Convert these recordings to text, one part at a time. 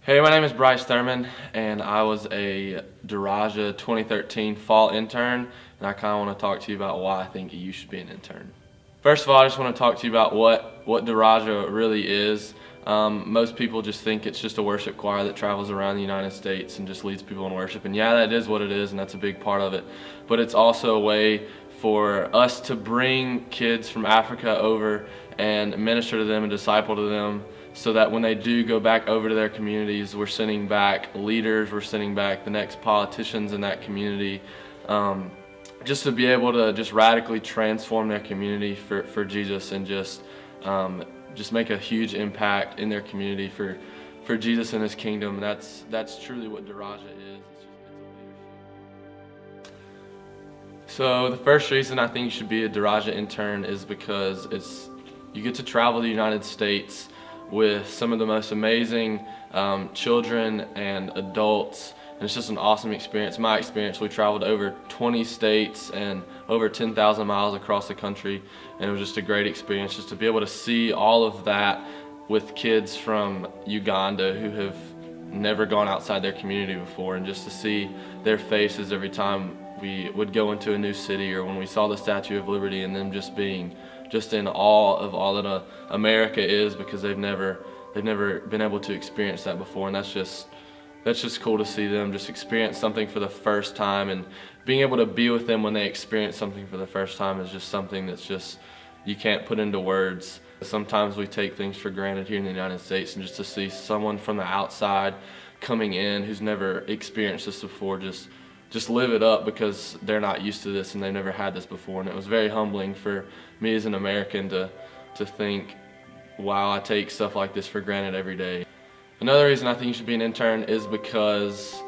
Hey, my name is Bryce Thurman, and I was a Daraja 2013 fall intern, and I kind of want to talk to you about why I think you should be an intern. First of all, I just want to talk to you about what Daraja really is. Most people just think it's just a worship choir that travels around the United States and just leads people in worship, and yeah, that is what it is, and that's a big part of it. But it's also a way for us to bring kids from Africa over and minister to them and disciple to them, so that when they do go back over to their communities, we're sending back leaders, we're sending back the next politicians in that community, just to be able to just radically transform their community for Jesus, and just make a huge impact in their community for Jesus and His kingdom. That's truly what Daraja is. It's a leadership. So the first reason I think you should be a Daraja intern is because you get to travel the United States with some of the most amazing children and adults, and it's just an awesome experience. My experience, we traveled over 20 states and over 10,000 miles across the country, and it was just a great experience just to be able to see all of that with kids from Uganda who have never gone outside their community before, and just to see their faces every time we would go into a new city, or when we saw the Statue of Liberty, and them just being in awe of all that America is, because they've never been able to experience that before. And that's just cool to see them just experience something for the first time, and being able to be with them when they experience something for the first time is just something that's just, you can't put into words. Sometimes we take things for granted here in the United States, and just to see someone from the outside coming in who's never experienced this before, just live it up, because they're not used to this and they've never had this before. And it was very humbling for me as an American to think, wow, I take stuff like this for granted every day. Another reason I think you should be an intern is because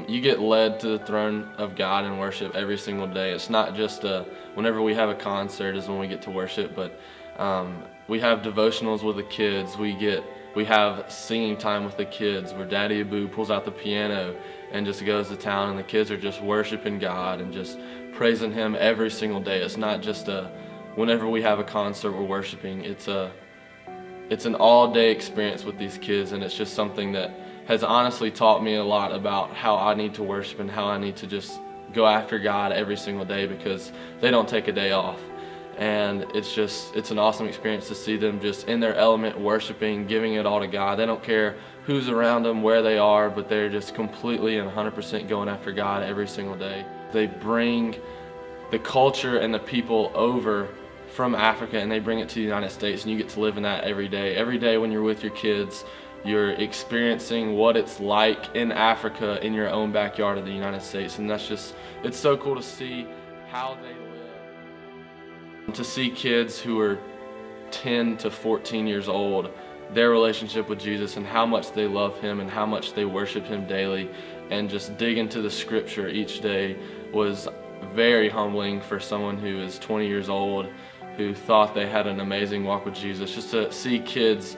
you get led to the throne of God in worship every single day. It's not just whenever we have a concert is when we get to worship, but we have devotionals with the kids. We have singing time with the kids where Daddy Abu pulls out the piano and just goes to town, and the kids are just worshiping God and just praising Him every single day. It's not just whenever we have a concert we're worshiping. It's an all-day experience with these kids, and it's just something that has honestly taught me a lot about how I need to worship and how I need to just go after God every single day, because they don't take a day off. And it's an awesome experience to see them just in their element, worshiping, giving it all to God. They don't care who's around them, where they are, but they're just completely and 100% going after God every single day. They bring the culture and the people over from Africa, and they bring it to the United States, and you get to live in that every day. Every day when you're with your kids, you're experiencing what it's like in Africa in your own backyard of the United States, and it's so cool to see how they live. To see kids who are 10 to 14 years old, their relationship with Jesus and how much they love Him and how much they worship Him daily, and just dig into the scripture each day, was very humbling for someone who is 20 years old, who thought they had an amazing walk with Jesus. Just to see kids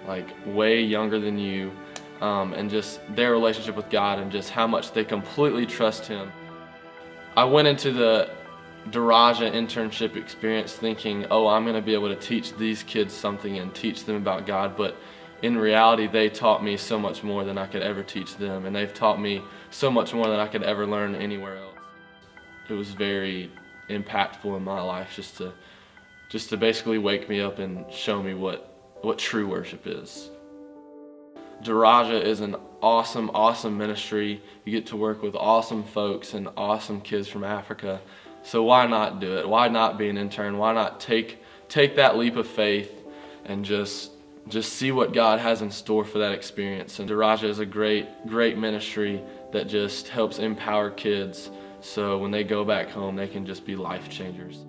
like way younger than you, and just their relationship with God and just how much they completely trust Him. I went into the Daraja internship experience thinking, oh, I'm going to be able to teach these kids something and teach them about God, but in reality they taught me so much more than I could ever teach them, and they've taught me so much more than I could ever learn anywhere else. It was very impactful in my life just to basically wake me up and show me what true worship is. Daraja is an awesome ministry. You get to work with awesome folks and awesome kids from Africa. So why not do it? Why not be an intern? Why not take that leap of faith and just see what God has in store for that experience? And Daraja is a great ministry that just helps empower kids, so when they go back home they can just be life changers.